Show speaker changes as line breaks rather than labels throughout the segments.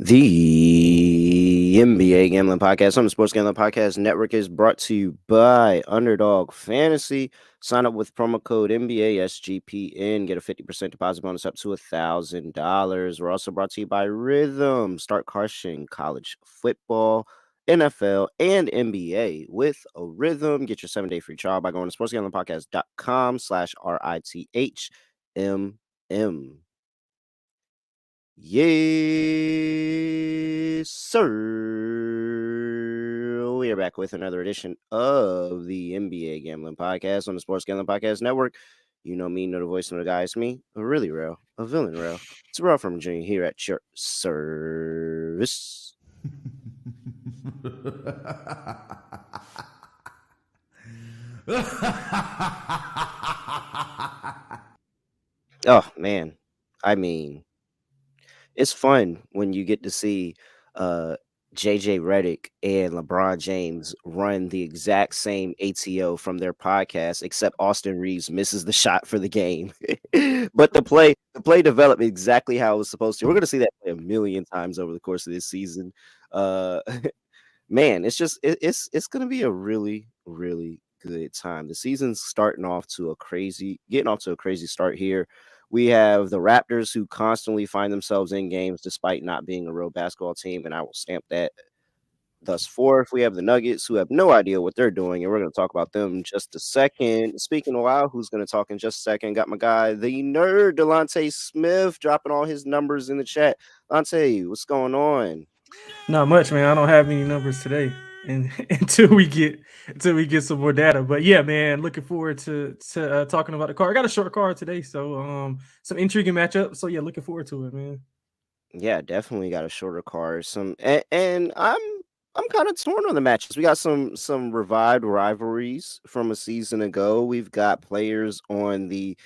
The NBA Gambling Podcast on the Sports Gambling Podcast Network is brought to you by Underdog Fantasy. Sign up with promo code NBA SGPN. Get a 50% deposit bonus up to $1,000. We're also brought to you by Rhythm. Start crushing college football, NFL, and NBA with a Rhythm. Get your 7-day free trial by going to sportsgamblingpodcast.com/RITHMM. Yes, sir. We are back with another edition of the NBA Gambling Podcast on the Sports Gambling Podcast Network. You know me, know the voice, know the guy. It's me, a really real, a villain real. It's Terrell Furman Jr. here at your service. Oh, man. I mean, it's fun when you get to see JJ Redick and LeBron James run the exact same ATO from their podcast, except Austin Reeves misses the shot for the game. But the play developed exactly how it was supposed to. We're gonna see that play a million times over the course of this season. Man, it's gonna be a really, really good time. The season's getting off to a crazy start here. We have the Raptors, who constantly find themselves in games despite not being a real basketball team, and I will stamp that thus forth. We have the Nuggets, who have no idea what they're doing, and we're going to talk about them in just a second. Speaking of while, who's going to talk in just a second? Got my guy, the nerd, Lonte Smith, dropping all his numbers in the chat. Lonte, what's going on?
Not much, man. I don't have any numbers today, and until we get some more data. But yeah, man, looking forward to talking about the card. I got a short card today, so some intriguing matchup. So yeah, looking forward to it, man.
Yeah, definitely got a shorter card. And I'm kind of torn on the matches. We got some revived rivalries from a season ago. We've got players on the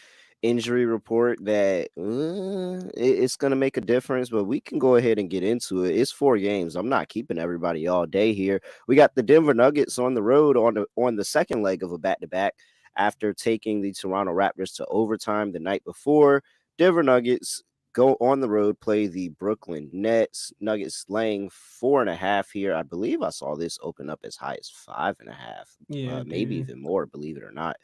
injury report that it's going to make a difference, but we can go ahead and get into it. It's 4 games. I'm not keeping everybody all day here. We got the Denver Nuggets on the road on the second leg of a back-to-back after taking the Toronto Raptors to overtime the night before. Denver Nuggets go on the road, play the Brooklyn Nets. Nuggets laying 4.5 here. I believe I saw this open up as high as 5.5,
Yeah,
maybe
dude.
even more, believe it or not.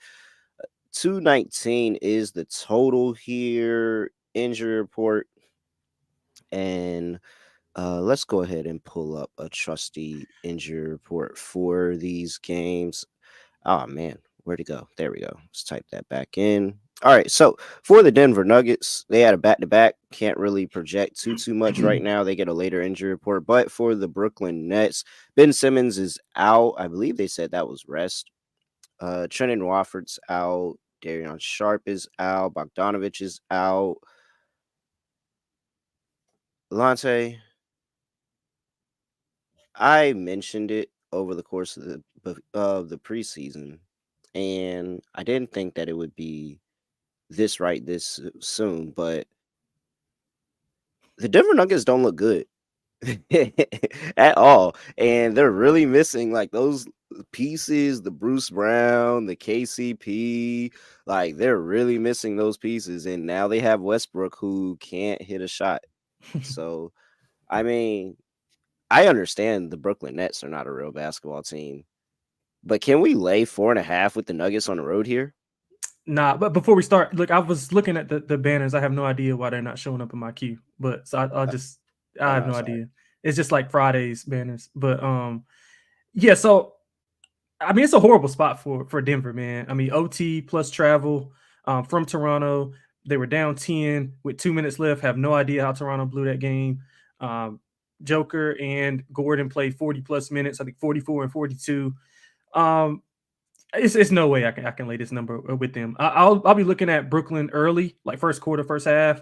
219 is the total here. Injury report. And let's go ahead and pull up a trusty injury report for these games. Oh, man. Where'd it go? There we go. Let's type that back in. All right. So for the Denver Nuggets, they had a back-to-back. Can't really project too much right now. They get a later injury report. But for the Brooklyn Nets, Ben Simmons is out. I believe they said that was rest. Trenton Wofford's out. Darion Sharp is out. Bogdanovich is out. Lonte, I mentioned it over the course of the preseason, and I didn't think that it would be this soon, but the Denver Nuggets don't look good at all, and they're really missing like those pieces, the Bruce Brown, the KCP, like they're really missing those pieces, and now they have Westbrook, who can't hit a shot. So, I mean, I understand the Brooklyn Nets are not a real basketball team, but can we lay 4.5 with the Nuggets on the road here?
Nah, but before we start, look, I was looking at the banners. I have no idea why they're not showing up in my queue, but so
Uh,
I
oh
have
no,
no
sorry.
idea. It's just like Friday's banners, but yeah. So I mean, it's a horrible spot for Denver, man. I mean, OT plus travel from Toronto. They were down 10 with 2 minutes left. Have no idea how Toronto blew that game. Um, Joker and Gordon played 40 plus minutes. I think 44 and 42. Um, it's no way I can lay this number with them. I'll be looking at Brooklyn early, like first quarter, first half,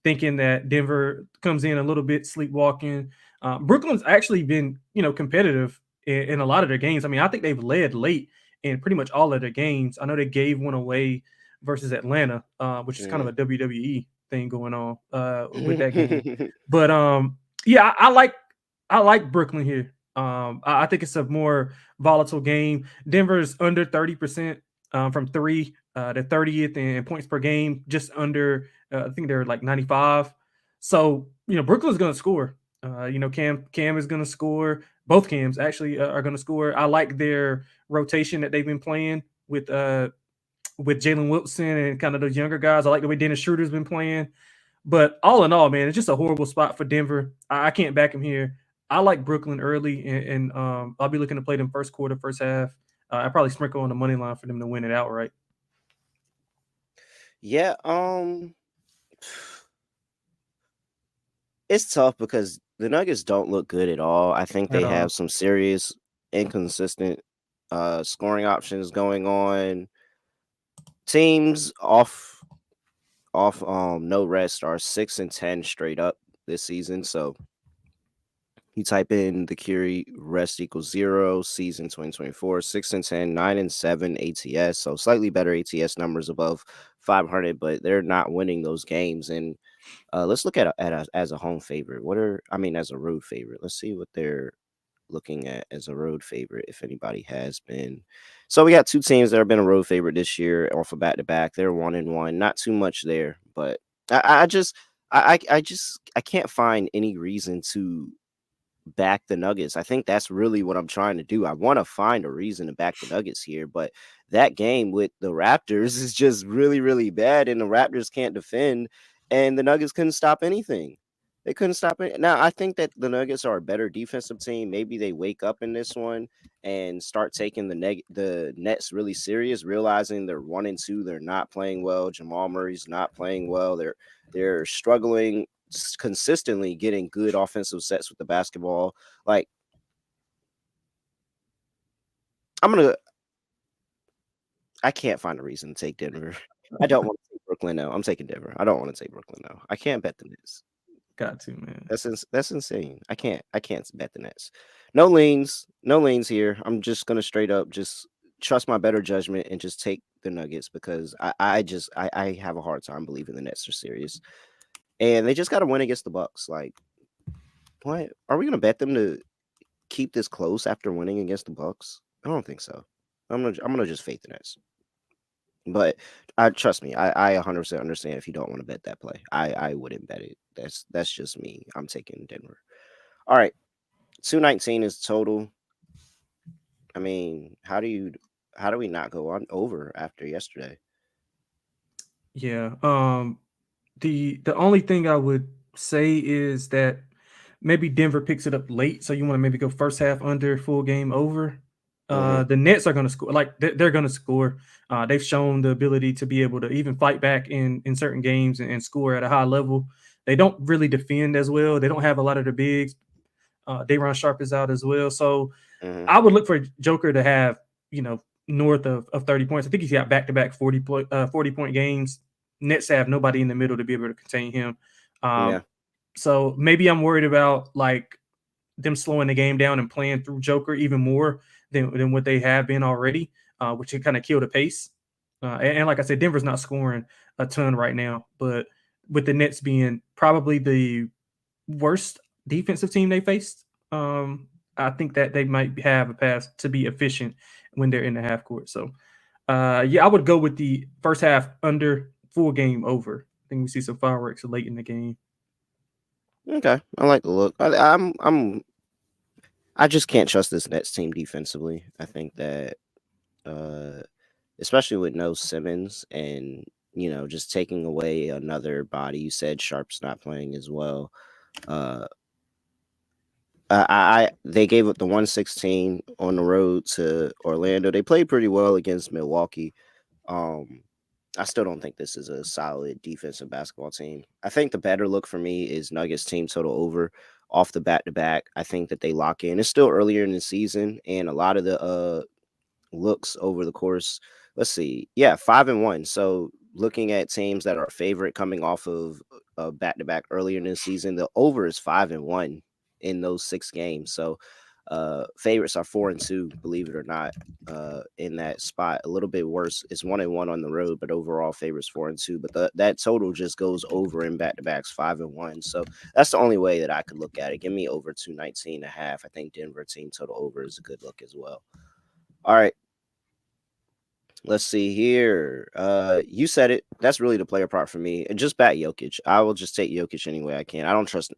thinking that Denver comes in a little bit sleepwalking. Brooklyn's actually been competitive in a lot of their games. I mean, I think they've led late in pretty much all of their games. I know they gave one away versus Atlanta, which is kind of a WWE thing going on with that game. But yeah, I like Brooklyn here. I think it's a more volatile game. Denver's under 30% from three. They're 30th in points per game, just under. I think they're like 95. So Brooklyn's going to score. Cam is going to score. Both Cams actually are going to score. I like their rotation that they've been playing with Jalen Wilson and kind of those younger guys. I like the way Dennis Schroeder's been playing. But all in all, man, it's just a horrible spot for Denver. I can't back him here. I like Brooklyn early, and I'll be looking to play them first quarter, first half. I probably sprinkle on the money line for them to win it outright.
Yeah, it's tough because the Nuggets don't look good at all. I think
At
they
all.
have some serious inconsistent scoring options going on. Teams off no rest are 6-10 straight up this season. So you type in the Curie rest equals 0 season 2024, 6-10, 9-7 ATS. So slightly better ATS numbers above 500, but they're not winning those games. And let's look at as a home favorite. As a road favorite? Let's see what they're looking at as a road favorite, if anybody has been. So we got two teams that have been a road favorite this year off of back to back. They're 1-1, not too much there, but I can't find any reason to back the Nuggets. I think that's really what I'm trying to do. I want to find a reason to back the Nuggets here, but that game with the Raptors is just really, really bad, and the Raptors can't defend, and the Nuggets couldn't stop anything. They couldn't stop it. Now, I think that the Nuggets are a better defensive team. Maybe they wake up in this one and start taking the Nets really serious, realizing they're 1-2. They're not playing well. Jamal Murray's not playing well. They're struggling consistently getting good offensive sets with the basketball. Like, I can't find a reason to take Denver. I don't want to take Brooklyn now. I'm taking Denver. I don't want to take Brooklyn now. I can't bet the Nets.
Got to, man.
That's insane. I can't bet the Nets. No leans here. I'm just gonna straight up just trust my better judgment and just take the Nuggets because I have a hard time believing the Nets are serious. And they just got to win against the Bucks. Like, what are we gonna bet them to keep this close after winning against the Bucks? I don't think so. I'm gonna just fade the Nets. But trust me, I 100% understand if you don't want to bet that play. I wouldn't bet it. That's just me. I'm taking Denver. All right, 219 is total. I mean, how do we not go on over after yesterday?
Yeah. The only thing I would say is that maybe Denver picks it up late, so you want to maybe go first half under, full game over.
Mm-hmm.
The Nets are going to score, like they're going to score. They've shown the ability to be able to even fight back in certain games and score at a high level. They don't really defend as well. They don't have a lot of the bigs. Day'Ron Sharp is out as well, so
Mm-hmm.
I would look for Joker to have north of 30 points. I think he's got back to back 40 point games. Nets have nobody in the middle to be able to contain him.
Yeah.
So maybe I'm worried about like them slowing the game down and playing through Joker even more than what they have been already, which can kind of kill the pace. And like I said, Denver's not scoring a ton right now, but with the Nets being probably the worst defensive team they faced, I think that they might have a pass to be efficient when they're in the half court. So, I would go with the first half under, full game over. I think we see some fireworks late in the game.
Okay, I like the look. I just can't trust this Nets team defensively. I think that, especially with no Simmons and just taking away another body. You said Sharp's not playing as well. Uh, they gave up the 116 on the road to Orlando. They played pretty well against Milwaukee. I still don't think this is a solid defensive basketball team. I think the better look for me is Nuggets team total over off the back to back. I think that they lock in. It's still earlier in the season, and a lot of the looks over the course. Let's see. Yeah, 5-1. So looking at teams that are a favorite coming off of back to back earlier in the season, the over is 5-1 in those 6 games. So favorites are 4-2, believe it or not, in that spot. A little bit worse. It's 1-1 on the road, but overall favorites 4-2. But that total just goes over in back to backs 5-1. So that's the only way that I could look at it. Give me over 219.5. I think Denver team total over is a good look as well. All right. Let's see here. You said it. That's really the player part for me. And just bat Jokic. I will just take Jokic any way I can. I don't trust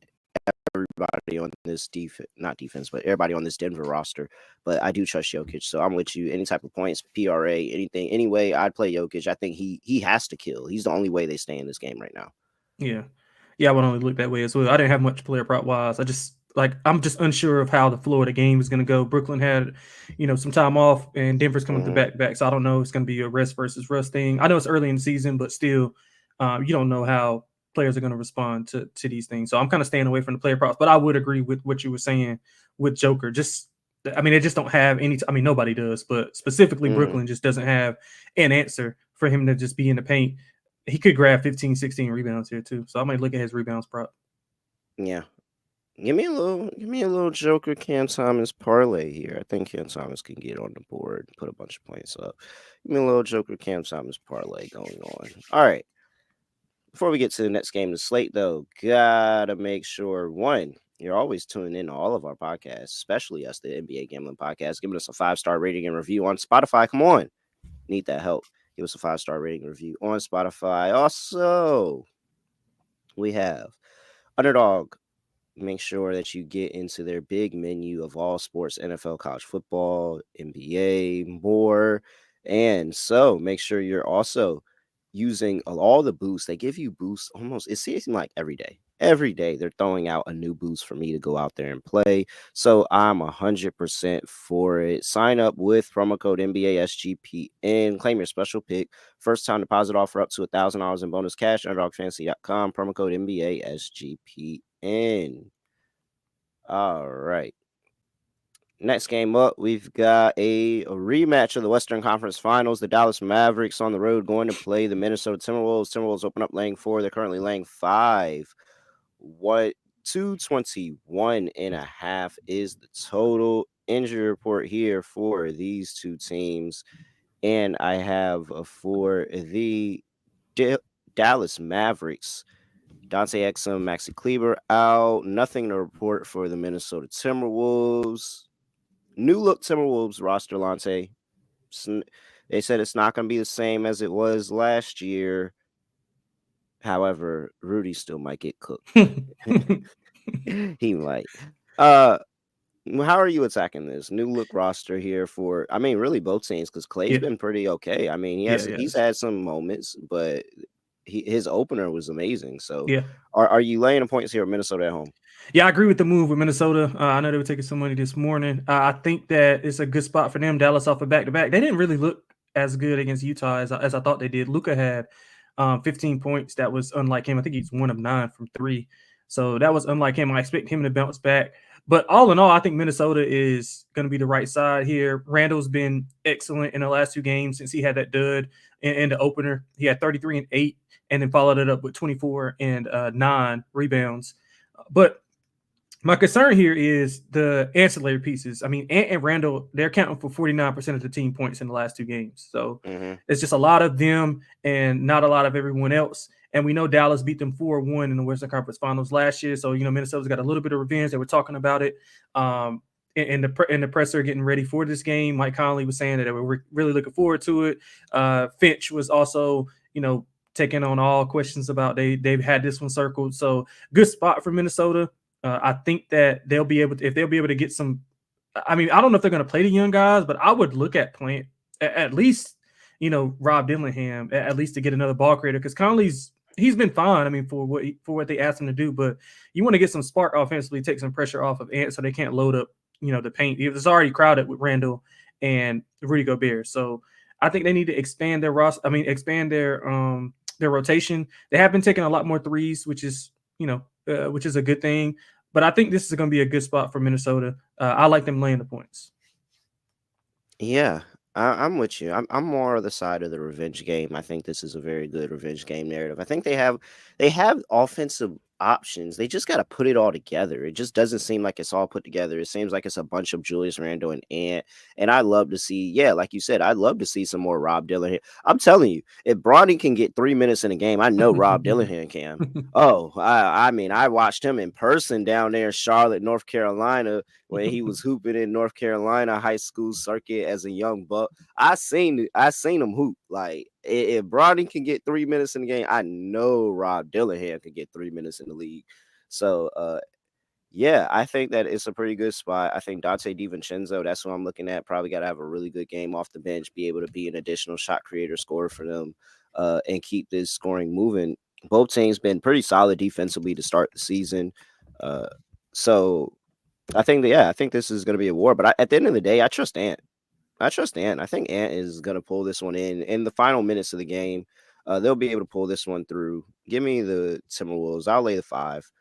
every everybody on this not defense, but everybody on this Denver roster. But I do trust Jokic, so I'm with you. Any type of points, PRA, anything, anyway, I'd play Jokic. I think he has to kill. He's the only way they stay in this game right now.
Yeah. Yeah, I would only look that way as well. I didn't have much player prop wise. I'm just unsure of how the Florida game is going to go. Brooklyn had, some time off, and Denver's coming through back, so I don't know. It's going to be a rest versus rust thing. I know it's early in the season, but still, you don't know how players are going to respond to these things. So I'm kind of staying away from the player props. But I would agree with what you were saying with Joker. They just don't have any. Nobody does, but specifically Brooklyn just doesn't have an answer for him to just be in the paint. He could grab 15, 16 rebounds here too. So I might look at his rebounds prop.
Yeah. Give me a little Joker Cam Thomas parlay here. I think Cam Thomas can get on the board, put a bunch of points up. Give me a little Joker Cam Thomas parlay going on. All right. Before we get to the next game, the slate, though, gotta make sure, one, you're always tuning in to all of our podcasts, especially us, the NBA Gambling Podcast, giving us a 5-star rating and review on Spotify. Come on. Need that help. Give us a 5-star rating and review on Spotify. Also, we have Underdog. Make sure that you get into their big menu of all sports, NFL, college football, NBA, more. And so make sure you're also using all the boosts. They give you boosts almost, it seems like every day. Every day they're throwing out a new boost for me to go out there and play. So I'm 100% for it. Sign up with promo code NBA SGPN. Claim your special pick. First time deposit offer up to $1,000 in bonus cash. UnderdogFantasy.com. Promo code NBA SGPN. All right. Next game up, we've got a rematch of the Western Conference Finals. The Dallas Mavericks on the road going to play the Minnesota Timberwolves. Timberwolves open up laying 4. They're currently laying 5. 221.5 is the total. Injury report here for these two teams. And I have for the Dallas Mavericks, Dante Exum, Maxi Kleber out. Nothing to report for the Minnesota Timberwolves. New look Timberwolves roster, Lonte. They said it's not going to be the same as it was last year. However, Rudy still might get cooked. He might. How are you attacking this new look roster here for? Really both teams, because Clay's been pretty okay. He's had some moments, but his opener was amazing. So, are you laying the points here with Minnesota at home?
Yeah, I agree with the move with Minnesota. I know they were taking some money this morning. I think that it's a good spot for them. Dallas off a back-to-back. They didn't really look as good against Utah as I thought they did. Luka had 15 points. That was unlike him. I think he's 1 of 9 from 3. So that was unlike him. I expect him to bounce back. But all in all, I think Minnesota is going to be the right side here. Randall's been excellent in the last 2 games since he had that dud in the opener. He had 33 and 8, and then followed it up with 24 and 9 rebounds. But my concern here is the ancillary pieces. Ant and Randall, they're counting for 49% of the team points in the last 2 games. So it's just a lot of them and not a lot of everyone else. And we know Dallas beat them 4-1 in the Western Conference Finals last year. So, Minnesota's got a little bit of revenge. They were talking about it in the presser getting ready for this game. Mike Conley was saying that they were really looking forward to it. Finch was also, taking on all questions about they've had this one circled. So good spot for Minnesota. I think that they'll be able to get some. I don't know if they're going to play the young guys, but I would look at playing at least, Rob Dillingham at least to get another ball creator, because Conley's he's been fine. For what they asked him to do, but you want to get some spark offensively, take some pressure off of Ant so they can't load up, the paint. It's already crowded with Randall and Rudy Gobert, so I think they need to expand their roster. Expand their rotation. They have been taking a lot more threes, which is a good thing. But I think this is going to be a good spot for Minnesota. I like them laying the points.
Yeah, I'm with you. I'm more on the side of the revenge game. I think this is a very good revenge game narrative. I think they have offensive options. They just got to put it all together. It just doesn't seem like it's all put together. It seems like it's a bunch of Julius Randle and Ant. And I love to see, like you said, I'd love to see some more Rob Dillingham. I'm telling you, if Bronny can get 3 minutes in a game, I know Rob Dillingham can. I watched him in person down there in Charlotte, North Carolina, when he was hooping in North Carolina high school circuit as a young buck. I seen him hoop. Like, if Bronny can get 3 minutes in the game, I know Rob Dillingham can get 3 minutes in the league. So, Yeah, I think that it's a pretty good spot. I think Dante DiVincenzo, that's what I'm looking at. Probably got to have a really good game off the bench, be able to be an additional shot creator, scorer for them, and keep this scoring moving. Both teams been pretty solid defensively to start the season. Uh, so I think that, yeah, I think this is going to be a war. But at the end of the day, I trust Ant. I trust Ant. I think Ant is going to pull this one in the final minutes of the game. They'll be able to pull this one through. Give me the Timberwolves. I'll lay the 5.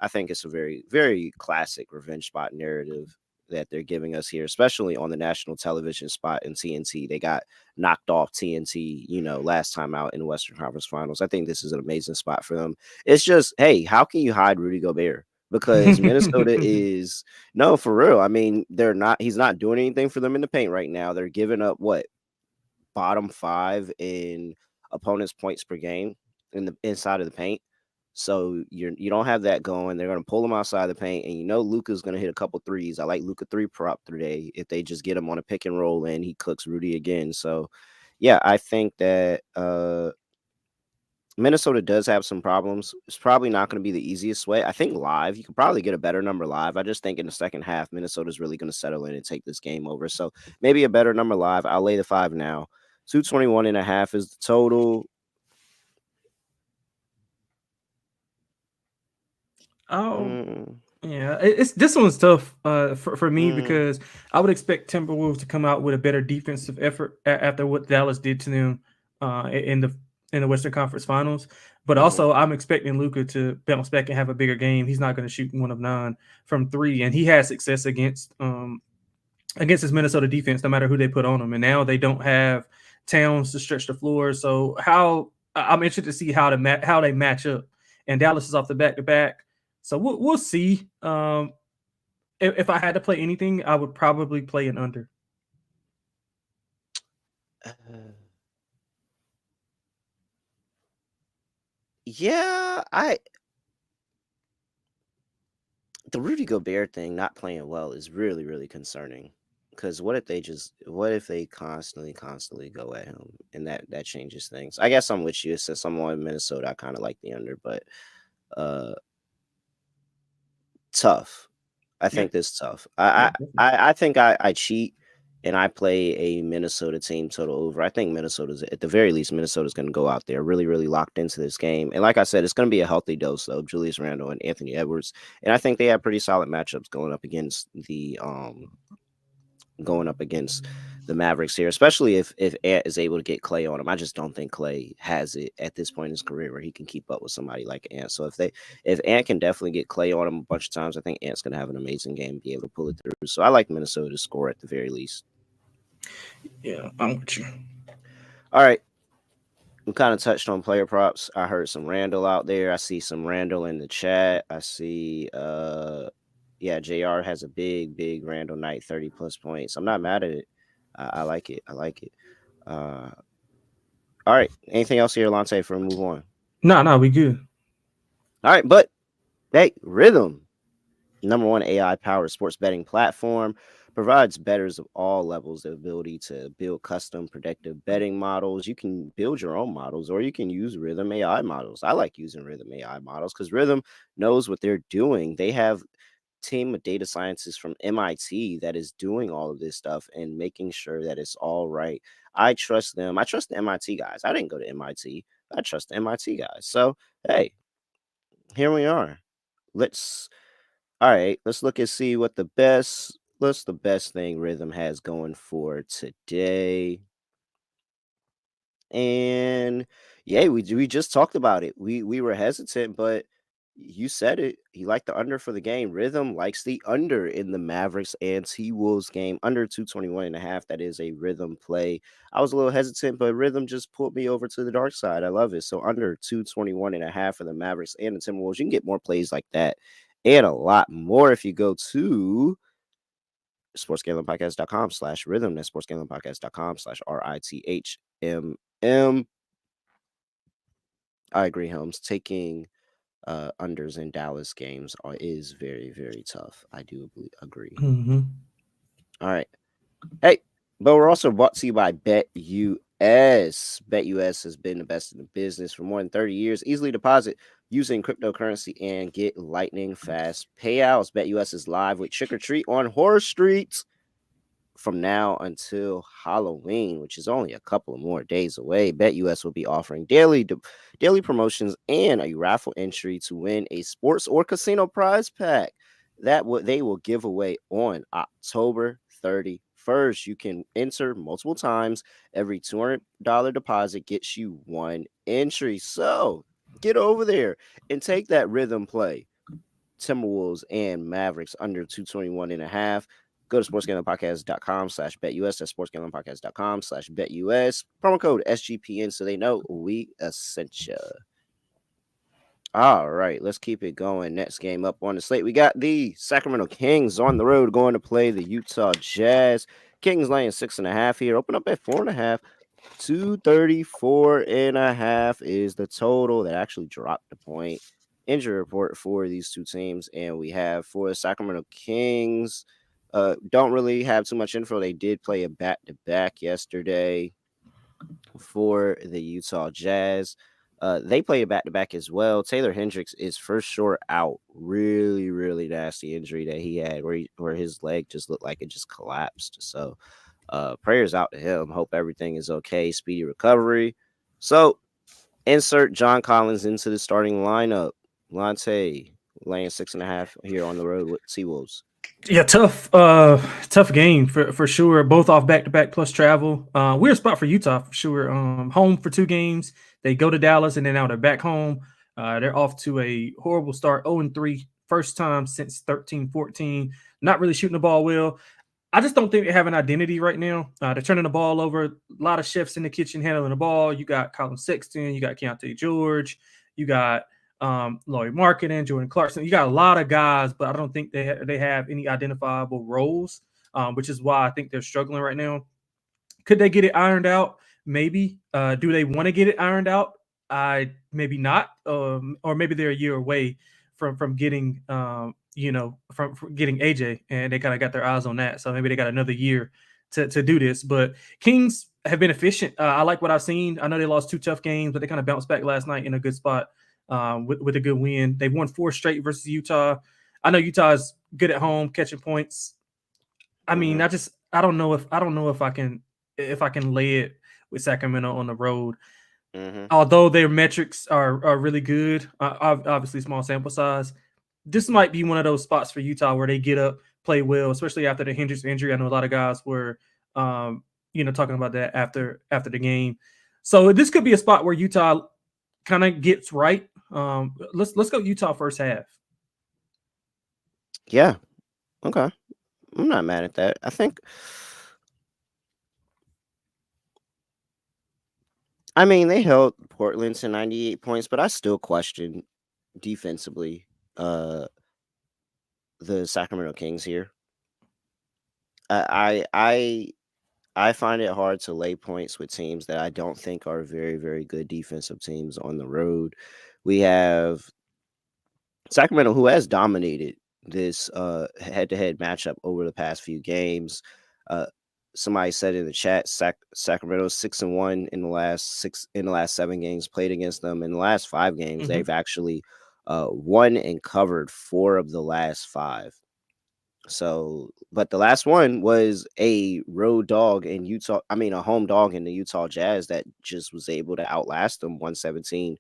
I think it's a very, very classic revenge spot narrative that they're giving us here, especially on the national television spot in TNT. They got knocked off TNT, last time out in the Western Conference Finals. I think this is an amazing spot for them. It's just, hey, how can you hide Rudy Gobert? Because Minnesota is no, for real. I mean, he's not doing anything for them in the paint right now. They're giving up what, bottom 5 in opponents' points per game in the inside of the paint. So you don't have that going. They're going to pull him outside the paint, and Luka's going to hit a couple threes. I like Luka 3 prop today. If they just get him on a pick and roll, and he cooks Rudy again. So, yeah, I think that Minnesota does have some problems. It's probably not going to be the easiest way. I think live, you could probably get a better number live. I just think in the second half, Minnesota's really going to settle in and take this game over. So maybe a better number live. I'll lay the 5 now. 221.5 is the total.
Oh, yeah. It's this one's tough for me because I would expect Timberwolves to come out with a better defensive effort after what Dallas did to them in the Western Conference Finals. But also, I'm expecting Luka to bounce back and have a bigger game. He's not going to shoot 1 of 9 from 3, and he had success against his Minnesota defense, no matter who they put on him. And now they don't have Towns to stretch the floor. So I'm interested to see how they match up. And Dallas is off the back-to-back. So we'll see. If I had to play anything, I would probably play an under.
Yeah, the Rudy Gobert thing not playing well is really, really concerning. Because what if they constantly go at him, and that changes things. I guess I'm with you. Since I'm on Minnesota, I kind of like the under, but tough. I think this tough. I think I cheat and I play a Minnesota team total over. I think Minnesota's at the very least, Minnesota's going to go out there really, really locked into this game. And like I said, it's going to be a healthy dose though. Julius Randle and Anthony Edwards, and I think they have pretty solid matchups going up against the Mavericks here, especially if Ant is able to get Clay on him. I just don't think Clay has it at this point in his career where he can keep up with somebody like Ant. So if Ant can definitely get Clay on him a bunch of times, I think Ant's going to have an amazing game and be able to pull it through. So I like Minnesota to score at the very least.
Yeah, I'm with you.
All right. We kind of touched on player props. I heard some Randall out there. I see some Randall in the chat. I see JR has a big Randall night, 30 plus points. I'm not mad at it. I like it. All right. Anything else here, Lonte, for a move on?
No, we good.
All right, but hey, Rhythm, #1 AI-powered sports betting platform, provides bettors of all levels the ability to build custom predictive betting models. You can build your own models, or you can use Rhythm AI models. I like using Rhythm AI models because Rhythm knows what they're doing. They have team of data scientists from MIT that is doing all of this stuff and making sure that it's all right. I trust them. I trust the MIT guys. I didn't go to MIT. I trust the MIT guys. So, hey, here we are. Let's look and see what's the best thing Rhythm has going for today. And yeah, we just talked about it. We were hesitant, but you said it. He liked the under for the game. Rhythm likes the under in the Mavericks and T-Wolves game, under 221.5. That is a Rhythm play. I was a little hesitant, but Rhythm just pulled me over to the dark side. I love it. So under 221.5 for the Mavericks and the Timberwolves. You can get more plays like that and a lot more if you go to sportsgamblingpodcast.com/rhythm. That's sportsgamblingpodcast.com/RITHMM. I agree, Helms. Taking unders in Dallas games is very, very tough. I do agree. All right. Hey, but we're also brought to you by BetUS. BetUS has been the best in the business for more than 30 years. Easily deposit using cryptocurrency and get lightning fast payouts. BetUS is live with Trick or Treat on Horror Street from now until Halloween, which is only a couple of more days away. BetUS will be offering daily promotions and a raffle entry to win a sports or casino prize pack that they will give away on October 31st. You can enter multiple times. Every $200 deposit gets you one entry. So get over there and take that rhythm play. Timberwolves and Mavericks under 221 and a half. Go to sportsgamblingpodcast.com/betus. That's sportsgamblingpodcast.com/betus. Promo code SGPN so they know we sent you. All right, let's keep it going. Next game up on the slate, we got the Sacramento Kings on the road going to play the Utah Jazz. Kings laying 6.5 here. Open up at 4.5. 234.5 is the total. That actually dropped the point. Injury report for these two teams, and we have for the Sacramento Kings. Don't really have too much info. They did play a back-to-back yesterday for the Utah Jazz. They played a back-to-back as well. Taylor Hendricks is for sure out. Really, really nasty injury that he had where his leg just looked like it just collapsed. So prayers out to him. Hope everything is okay. Speedy recovery. So insert John Collins into the starting lineup. Lonte laying 6.5 here on the road with T-Wolves.
Yeah, tough game for sure. Both off back-to-back plus travel. Weird spot for Utah for sure. Home for 2 games. They go to Dallas and then now they're back home. They're off to a horrible start, 0-3, first time since 13-14. Not really shooting the ball well. I just don't think they have an identity right now. They're turning the ball over. A lot of chefs in the kitchen handling the ball. You got Colin Sexton. You got Keontae George. You got Laurie Marketing, Jordan Clarkson. You got a lot of guys, but I don't think they have any identifiable roles, which is why I think they're struggling right now. Could they get it ironed out? Maybe. Do they want to get it ironed out? Maybe not. Or maybe they're a year away from getting from getting AJ, and they kind of got their eyes on that. So maybe they got another year to do this. But Kings have been efficient. I like what I've seen. I know they lost 2 tough games, but they kind of bounced back last night in a good spot with a good win. They won 4 straight versus Utah. I know Utah is good at home catching points. I mean, I don't know if I can lay it with Sacramento on the road. Although their metrics are really good, obviously small sample size. This might be one of those spots for Utah where they get up, play well, especially after the Hendricks injury. I know a lot of guys were, talking about that after the game. So this could be a spot where Utah kind of gets right. Let's go Utah first half.
Yeah. Okay. I'm not mad at that. I mean, they held Portland to 98 points, but I still question defensively the Sacramento Kings here. I find it hard to lay points with teams that I don't think are very, very good defensive teams on the road. We have Sacramento, who has dominated this head-to-head matchup over the past few games. Somebody said in the chat, Sacramento 6-1 in the last 7 games played against them. In the last 5 games, they've actually won and covered 4 of the last 5. So, but the last one was a road dog in Utah. I mean, a home dog in the Utah Jazz that just was able to outlast them 117,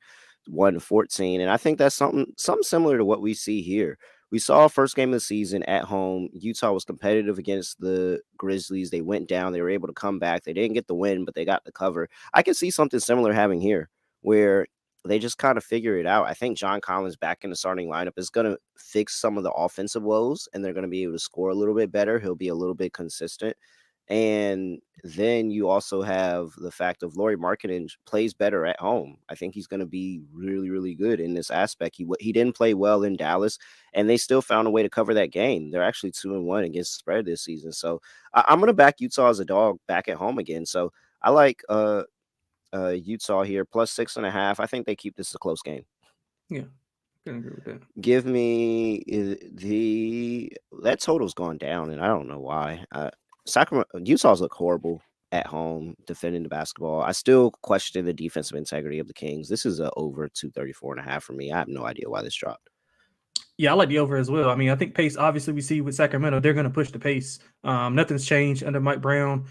114. And I think that's something similar to what we see here. We saw first game of the season at home. Utah was competitive against the Grizzlies. They went down. They were able to come back. They didn't get the win, but they got the cover. I can see something similar happening here where they just kind of figure it out. I think John Collins back in the starting lineup is going to fix some of the offensive woes, and they're going to be able to score a little bit better. He'll be a little bit consistent. And then you also have the fact of Laurie Marketing plays better at home. I think he's going to be really, really good in this aspect. He didn't play well in Dallas, and they still found a way to cover that game. They're actually 2-1 against the spread this season. So I'm going to back Utah as a dog back at home again. So I like Utah here plus 6.5. I think they keep this a close game.
Yeah, I can agree with that.
Give me that total's gone down, and I don't know why. Utah's look horrible. at home defending the basketball. I still question the defensive integrity of the Kings. This is a over 234.5 for me. I have no idea why this dropped.
Yeah, I like the over as well. I mean, I think pace, obviously, we see with Sacramento, they're going to push the pace. Nothing's changed under Mike Brown.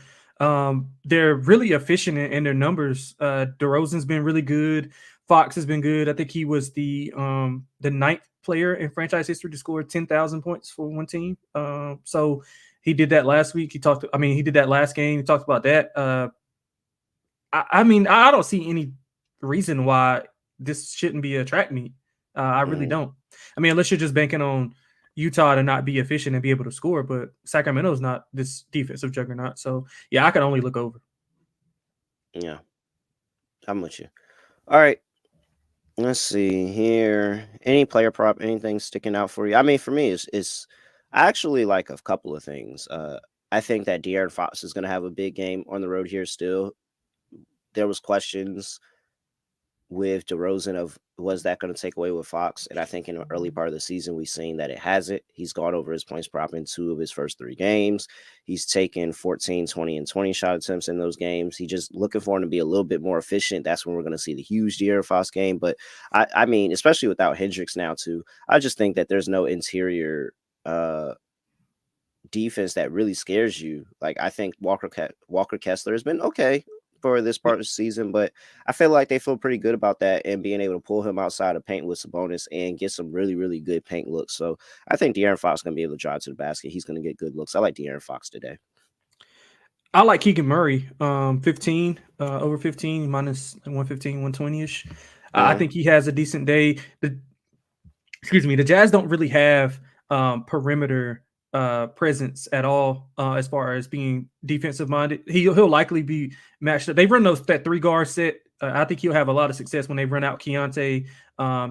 They're really efficient in their numbers. DeRozan's been really good. Fox has been good. I think he was the ninth player in franchise history to score 10,000 points for one team. So he did that last week. He did that last game. He talked about that. I mean, I don't see any reason why this shouldn't be a track meet. I really don't. I mean, unless you're just banking on Utah to not be efficient and be able to score, but Sacramento's not this defensive juggernaut. So, yeah, I can only look over.
Yeah. I'm with you. All right. Let's see here. Any player prop, anything sticking out for you? I mean, for me, it's I actually like a couple of things. I think that De'Aaron Fox is going to have a big game on the road here still. There was questions with DeRozan of was that going to take away with Fox? And I think in the early part of the season, we've seen that it hasn't. He's gone over his points prop in 2 of his first 3 games. He's taken 14, 20, and 20 shot attempts in those games. He just looking for him to be a little bit more efficient. That's when we're going to see the huge De'Aaron Fox game. But I mean, especially without Hendricks now too, I just think that there's no interior defense that really scares you. Like I think Walker Kessler has been okay for this part of the season, but I feel like they feel pretty good about that and being able to pull him outside of paint with Sabonis and get some really, really good paint looks. So I think De'Aaron Fox is going to be able to drive to the basket. He's going to get good looks. I like De'Aaron Fox today.
I like Keegan Murray, 15, over 15, minus 115, 120-ish. I think he has a decent day. The Jazz don't really have perimeter presence at all as far as being defensive minded. He'll likely be matched up. They run that 3 guard set. I think he'll have a lot of success when they run out Keontae.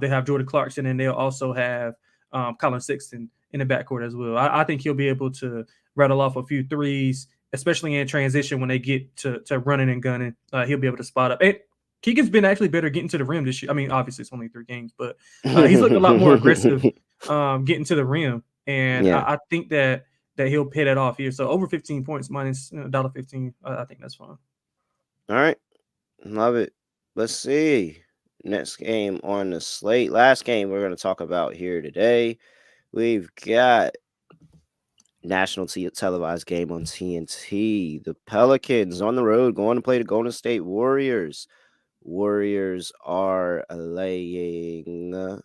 They have Jordan Clarkson, and they'll also have Colin Sexton in the backcourt as well. I think he'll be able to rattle off a few threes, especially in transition when they get to running and gunning. He'll be able to spot up. And Keegan's been actually better getting to the rim this year. I mean, obviously it's only 3 games, but he's looked a lot more aggressive getting to the rim. And yeah. I think that he'll pay that off here. So over 15 points minus $1.15. I think that's fine.
All right. Love it. Let's see. Next game on the slate. Last game we're going to talk about here today. We've got national televised game on TNT. The Pelicans on the road going to play the Golden State Warriors. Warriors are laying...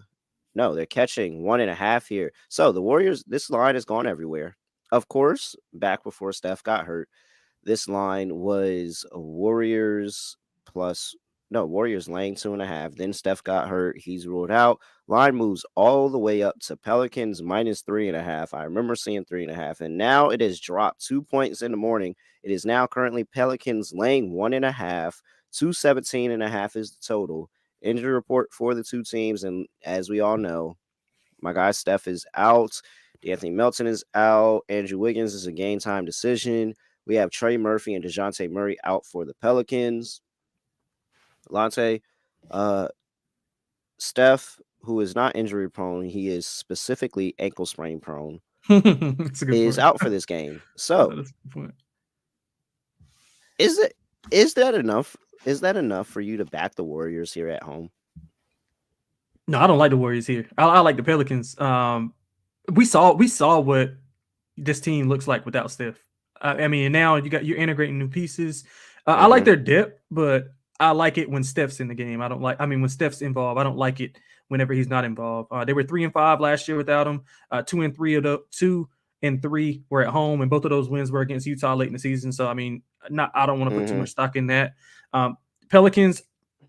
No, they're catching 1.5 here. So the Warriors, this line has gone everywhere. Of course, back before Steph got hurt, this line was Warriors laying 2.5. Then Steph got hurt. He's ruled out. Line moves all the way up to Pelicans minus 3.5. I remember seeing 3.5. And now it has dropped 2 points in the morning. It is now currently Pelicans laying 1.5. 217.5 is the total. Injury report for the 2 teams. And as we all know, my guy Steph is out. D'Anthony Melton is out. Andrew Wiggins is a game time decision. We have Trey Murphy and DeJounte Murray out for the Pelicans. Lonte, Steph, who is not injury prone, he is specifically ankle sprain prone, is out for this game. So is that enough? Is that enough for you to back the Warriors here at home?
No, I don't like the Warriors here. I like the Pelicans. We saw what this team looks like without Steph. I mean, now you're integrating new pieces. I like their depth, but I like it when Steph's in the game. When Steph's involved, I don't like it whenever he's not involved. They were 3-5 last year without him. 2 and 3 were at home, and both of those wins were against Utah late in the season. So I mean, I don't want to put too much stock in that. Pelicans,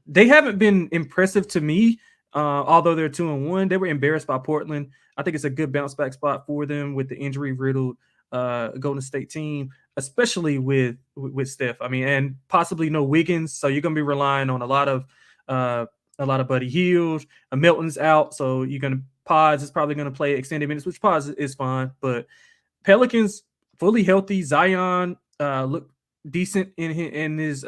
they haven't been impressive to me, although they're 2-1. They were embarrassed by Portland. I think it's a good bounce back spot for them with the injury riddled Golden State team, especially with Steph. I mean, and possibly no Wiggins, so you're gonna be relying on a lot of Buddy Hield. Milton's out, so Pods is probably gonna play extended minutes, which Pods is fine. But Pelicans fully healthy. Zion look decent in his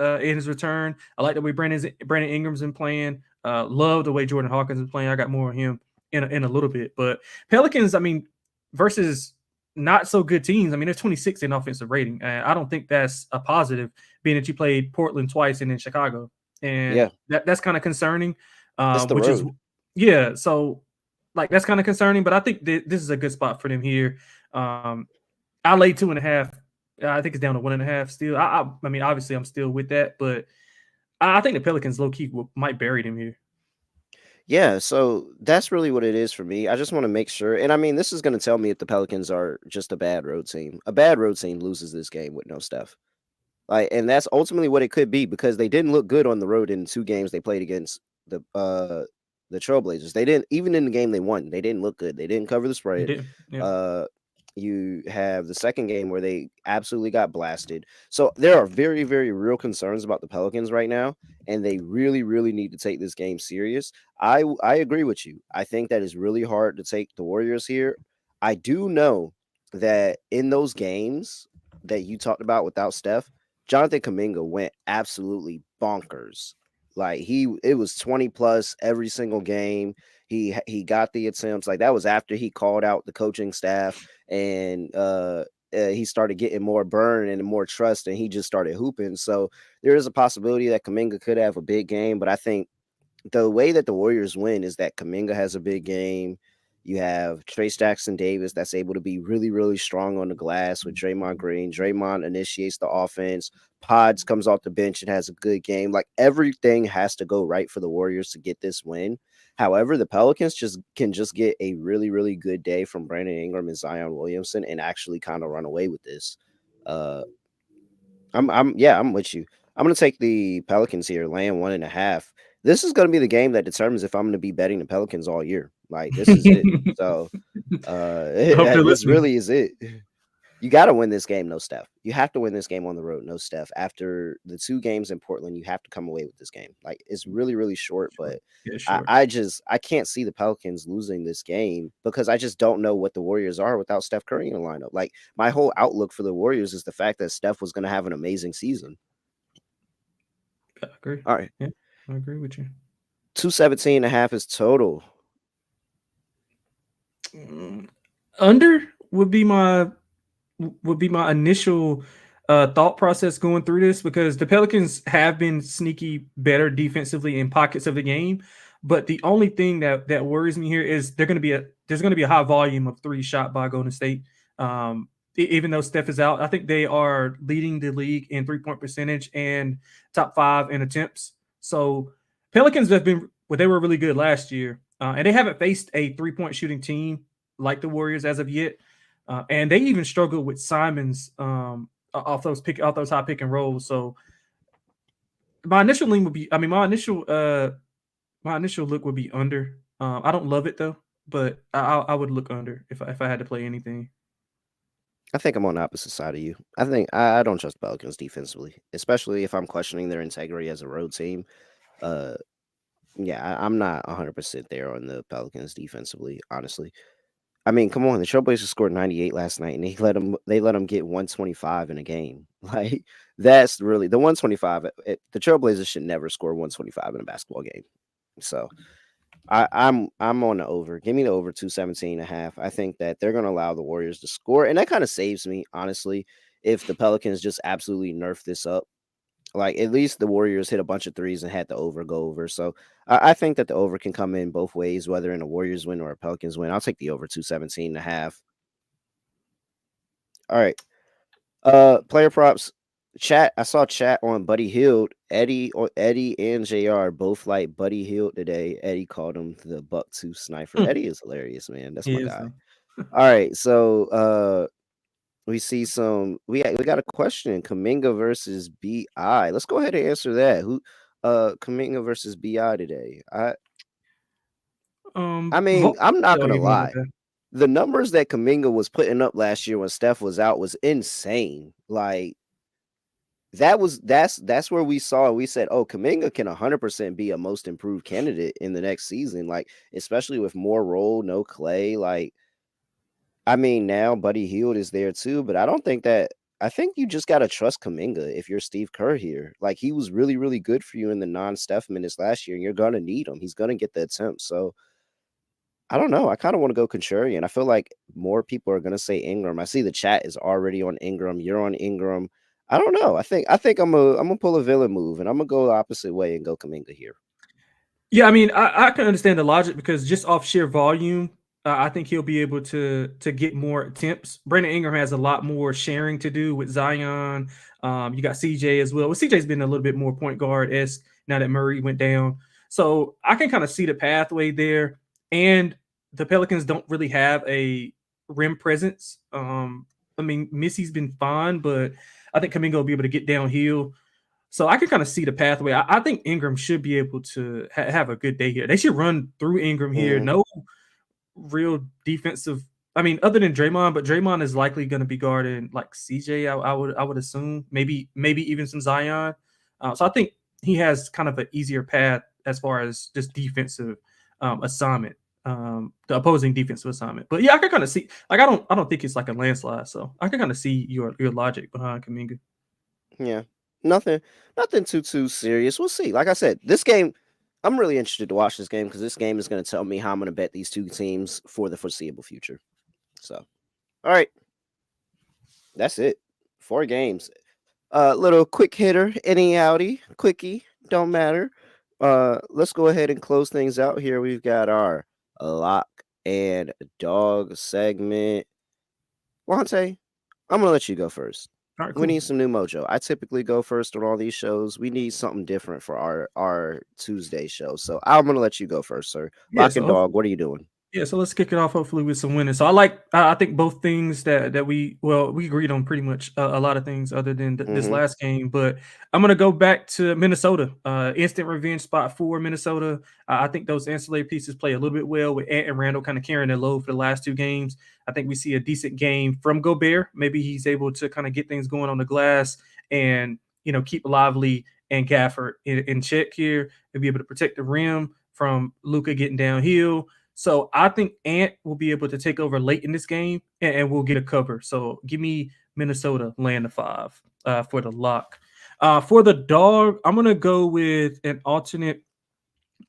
return. I like the way Brandon Ingram's been playing. Love the way Jordan Hawkins is playing. I got more of him in a little bit. But Pelicans, I mean, versus not so good teams. I mean, they're 26 in offensive rating, and I don't think that's a positive, being that you played Portland twice and then Chicago, and
Yeah,
that's kind of concerning.
it's the
Which is,
road.
yeah, so like that's kind of concerning. But I think this is a good spot for them here. I laid 2.5. I think it's down to 1.5 still. I mean, obviously, I'm still with that, but I think the Pelicans low key might bury them here.
Yeah, so that's really what it is for me. I just want to make sure, and I mean, this is going to tell me if the Pelicans are just a bad road team. A bad road team loses this game with no Steph. Like, and that's ultimately what it could be because they didn't look good on the road in 2 games they played against the Trailblazers. They didn't even in the game they won. They didn't look good. They didn't cover the
They
spread.
did, yeah.
Uh, you have the second game where they absolutely got blasted. So there are very, very real concerns about the Pelicans right now, and they really, really need to take this game serious. I agree with you. I think that is really hard to take the Warriors here. I do know that in those games that you talked about without Steph, Jonathan Kuminga went absolutely bonkers. Like it was 20 plus every single game. He got the attempts. Like that was after he called out the coaching staff and he started getting more burn and more trust, and he just started hooping. So there is a possibility that Kuminga could have a big game, but I think the way that the Warriors win is that Kuminga has a big game. You have Trace Jackson Davis that's able to be really, really strong on the glass with Draymond Green. Draymond initiates the offense. Pods comes off the bench and has a good game. Like everything has to go right for the Warriors to get this win. However, the Pelicans can get a really, really good day from Brandon Ingram and Zion Williamson and actually kind of run away with this. Uh, I'm with you. I'm gonna take the Pelicans here, laying 1.5. This is gonna be the game that determines if I'm gonna be betting the Pelicans all year. Like this is it. So
I hope they're
this
listening.
really is it. You got to win this game, no Steph. You have to win this game on the road, no Steph. After the 2 games in Portland, you have to come away with this game. Like it's really, really short,
Sure.
but
Yeah,
I,
sure.
I just I can't see the Pelicans losing this game because I just don't know what the Warriors are without Steph Curry in the lineup. Like my whole outlook for the Warriors is the fact that Steph was going to have an amazing season.
I agree.
All right,
Yeah, I agree with you.
217.5 is total.
Under would be my initial thought process going through this, because the Pelicans have been sneaky better defensively in pockets of the game. But the only thing that worries me here is there's going to be a high volume of three shot by Golden State. Even though Steph is out, I think they are leading the league in 3-point percentage and top 5 in attempts. So Pelicans have been, well, they were really good last year, and they haven't faced a 3-point shooting team like the Warriors as of yet. And they even struggled with Simons off those high pick and rolls. So my initial lean would be, I mean, my initial look would be under. I don't love it though, but I would look under if I had to play anything.
I think I'm on the opposite side of you. I think I don't trust Pelicans defensively, especially if I'm questioning their integrity as a road team. Uh, yeah, I'm not 100% there on the Pelicans defensively, honestly. I mean, come on, the Trailblazers scored 98 last night, and they let them get 125 in a game. Like that's really the 125. The Trailblazers should never score 125 in a basketball game. So I'm on the over. Give me the over 217.5. I think that they're going to allow the Warriors to score, and that kind of saves me honestly. If the Pelicans just absolutely nerf this up, like at least the Warriors hit a bunch of threes and had the over go over. So I think that the over can come in both ways, whether in a Warriors win or a Pelicans win. I'll take the over 217.5. All right. Player props. Chat. I saw chat on Buddy Hield. Eddie and JR both like Buddy Hield today. Eddie called him the buck two sniper. Eddie is hilarious, man. That's
He
my
is
guy.
though.
All right. So we see we got a question. Kaminga versus BI. Let's go ahead and answer that. Who Kaminga versus BI today? I mean, I'm not
Oh,
gonna
you mean
lie.
okay?
The numbers that Kaminga was putting up last year when Steph was out was insane. Like that's where we saw we said, oh, Kaminga can 100% be a most improved candidate in the next season. Like especially with more role, no Clay. Like I mean, now Buddy Hield is there too, but I don't think that. I think you just gotta trust Kaminga if you're Steve Kerr here. Like he was really, really good for you in the non-Steph minutes last year, and you're gonna need him. He's gonna get the attempts. So I don't know. I kind of want to go contrarian. I feel like more people are gonna say Ingram. I see the chat is already on Ingram. You're on Ingram. I don't know. I think I'm gonna pull a villain move and I'm gonna go the opposite way and go Kaminga here.
Yeah, I mean, I can understand the logic because just off sheer volume, I think he'll be able to get more attempts. Brandon Ingram has a lot more sharing to do with Zion. You got CJ as well. Well, CJ's been a little bit more point guard esque now that Murray went down, so I can kind of see the pathway there. And the Pelicans don't really have a rim presence. I mean, Missy's been fine, but I think Kaminga will be able to get downhill. So I can kind of see the pathway. I think Ingram should be able to have a good day here. They should run through Ingram here.
Mm,
No real defensive. I mean, other than Draymond, but Draymond is likely going to be guarding like CJ. I would assume maybe even some Zion. So I think he has kind of an easier path as far as just defensive assignment, the opposing defensive assignment. But yeah, I can kind of see. Like I don't think it's like a landslide. So I can kind of see your logic behind Kaminga.
yeah. Nothing too serious. We'll see. Like I said, this game, I'm really interested to watch this game because this game is going to tell me how I'm going to bet these two teams for the foreseeable future. So, all right. That's it. 4 games. Little quick hitter, any outie, quickie, don't matter. Let's go ahead and close things out here. We've got our lock and dog segment. Lonte, I'm gonna let you go first.
All right,
We
cool.
need some new mojo. I typically go first on all these shows. We need something different for our Tuesday show. So I'm gonna let you go first, sir.
Yeah.
Lock and
So
dog, what are you doing?
Yeah, so let's kick it off hopefully with some winning. So I think both things that we agreed on pretty much a lot of things other than this
Mm-hmm.
last game, but I'm gonna go back to Minnesota. Instant revenge spot for Minnesota. I think those ancillary pieces play a little bit well with Ant and Randall kind of carrying their load for the last 2 games. I think we see a decent game from Gobert. Maybe he's able to kind of get things going on the glass and keep Lively and Gafford in check here and be able to protect the rim from Luka getting downhill. So I think Ant will be able to take over late in this game, and we'll get a cover. So give me Minnesota laying the 5 for the lock. For the dog, I'm gonna go with an alternate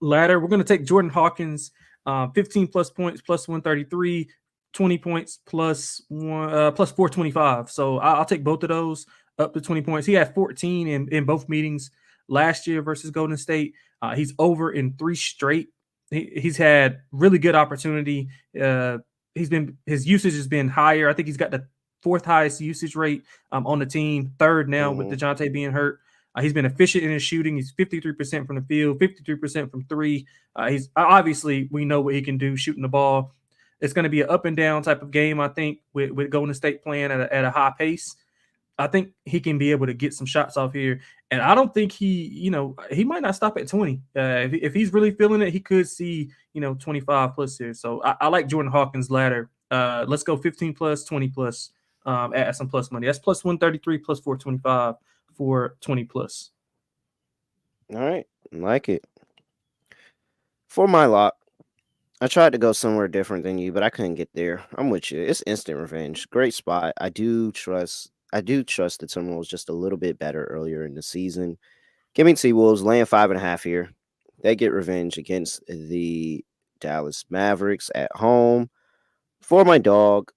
ladder. We're gonna take Jordan Hawkins, 15 plus points, plus 133, 20 points, plus 425. So I'll take both of those up to 20 points. He had 14 in both meetings last year versus Golden State. He's over in 3 straight. He's had really good opportunity. His usage has been higher. I think he's got the 4th highest usage rate on the team, 3rd now with
Mm-hmm.
DeJounte being hurt. He's been efficient in his shooting. He's 53% from the field, 53% from 3. He's obviously, we know what he can do shooting the ball. It's going to be an up and down type of game, I think, with Golden State playing at a high pace. I think he can be able to get some shots off here. And I don't think he might not stop at 20. If he's really feeling it, he could see, 25 plus here. So I like Jordan Hawkins' ladder. Let's go 15 plus, 20 plus, add some plus money. That's plus 133, plus 425 for 20 plus.
All right. Like it. For my lock, I tried to go somewhere different than you, but I couldn't get there. I'm with you. It's instant revenge. Great spot. I do trust the Timberwolves just a little bit better earlier in the season. Give me T-Wolves laying 5.5 here. They get revenge against the Dallas Mavericks at home. For my dog,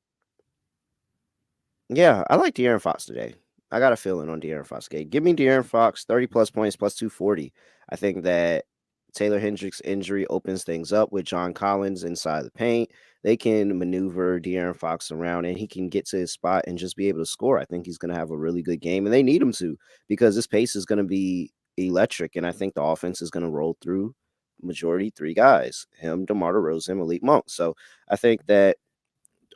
yeah, I like De'Aaron Fox today. I got a feeling on De'Aaron Fox. Okay, give me De'Aaron Fox 30 plus points plus 240. I think that Taylor Hendricks' injury opens things up with John Collins inside the paint. They can maneuver De'Aaron Fox around and he can get to his spot and just be able to score. I think he's going to have a really good game and they need him to because this pace is going to be electric. And I think the offense is going to roll through majority 3 guys, him, DeMar DeRozan, Malik Monk. So I think that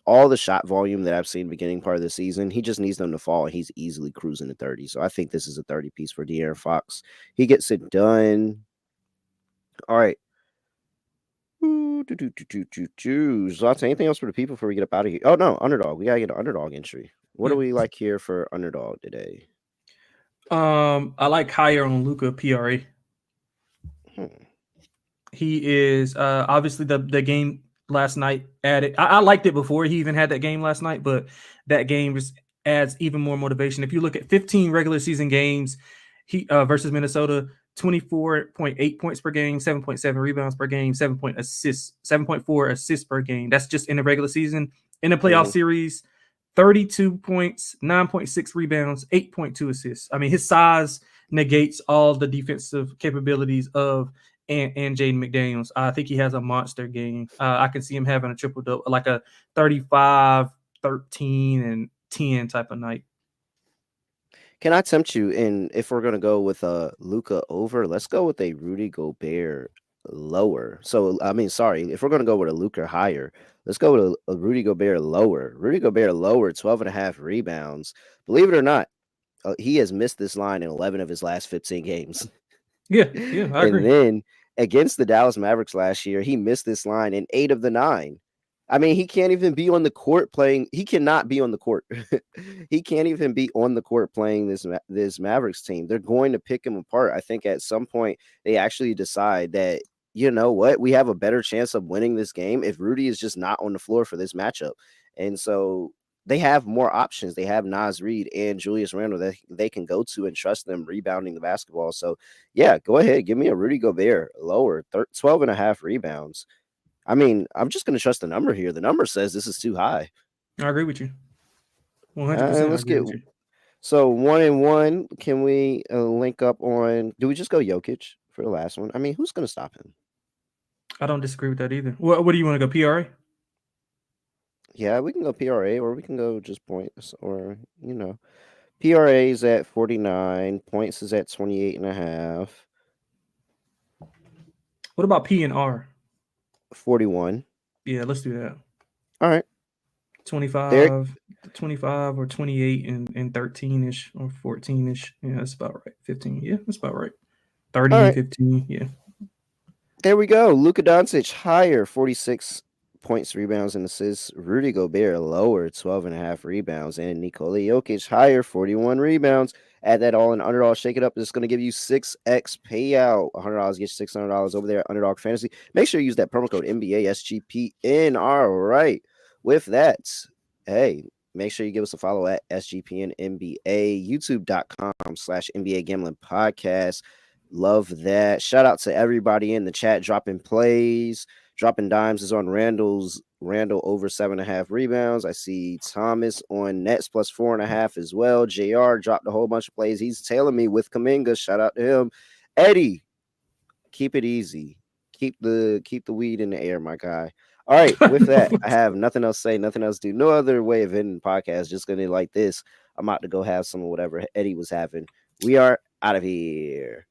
all the shot volume that I've seen beginning part of the season, he just needs them to fall and he's easily cruising to 30. So I think this is a 30 piece for De'Aaron Fox. He gets it done. All right. Lots. Anything else for the people before we get up out of here? Oh no, underdog. We gotta get an underdog entry. What do
Yeah.
we like here for underdog today?
I like higher on Luca PRA.
Hmm.
He is obviously the game last night added. I liked it before he even had that game last night, but that game just adds even more motivation. If you look at 15 regular season games, he versus Minnesota, 24.8 points per game, 7.7 rebounds per game, 7.4 assists per game. That's just in the regular season. In the playoff series, 32 points, 9.6 rebounds, 8.2 assists. I mean, his size negates all the defensive capabilities of and Jaden McDaniels. I think he has a monster game. I can see him having a triple double, like a 35, 13, and 10 type of night.
Can I tempt you? And if we're gonna go with a Luca over, let's go with a Rudy Gobert lower. So I mean, sorry, if we're gonna go with a Luca higher, let's go with a Rudy Gobert lower. Rudy Gobert lower, 12.5 rebounds. Believe it or not, he has missed this line in 11 of his last 15 games.
Yeah, I agree.
And then against the Dallas Mavericks last year, he missed this line in 8 of the 9. I mean, he can't even be on the court playing. He cannot be on the court. He can't even be on the court playing this Mavericks team. They're going to pick him apart. I think at some point they actually decide that, you know what, we have a better chance of winning this game if Rudy is just not on the floor for this matchup. And so they have more options. They have Naz Reid and Julius Randle that they can go to and trust them rebounding the basketball. So, yeah, go ahead. Give me a Rudy Gobert lower, 12.5 rebounds. I mean, I'm just going to trust the number here. The number says this is too high.
I agree with you. 100%.
Let's get so 1-1. Can we link up on? Do we just go Jokic for the last one? I mean, who's going to stop him?
I don't disagree with that either. What do you want to go, PRA?
Yeah, we can go PRA, or we can go just points, or PRA is at 49, points is at 28.5.
What about P and R?
41.
Yeah, let's do that.
All right.
25 or 28 and 13-ish or 14-ish. Yeah, that's about right. 15. Yeah, that's about right. 30 and 15. Yeah.
There we go. Luka Doncic higher, 46 points, rebounds, and assists. Rudy Gobert lower, 12.5 rebounds. And Nikola Jokic higher, 41 rebounds. Add that all in Underdog. Shake it up. It's going to give you 6x payout. $100 gets you $600 over there at Underdog Fantasy. Make sure you use that promo code NBA SGPN. All right. With that, hey, make sure you give us a follow at SGPN NBA, youtube.com/NBA Gambling Podcast. Love that. Shout out to everybody in the chat dropping plays. Dropping dimes is on Randall over 7.5 rebounds. I see Thomas on Nets plus 4.5 as well. JR dropped a whole bunch of plays. He's tailing me with Kuminga. Shout out to him. Eddie, keep it easy. Keep the weed in the air, my guy. All right, with that, I have nothing else to say, nothing else to do. No other way of ending the podcast. Just gonna like this. I'm about to go have some of whatever Eddie was having. We are out of here.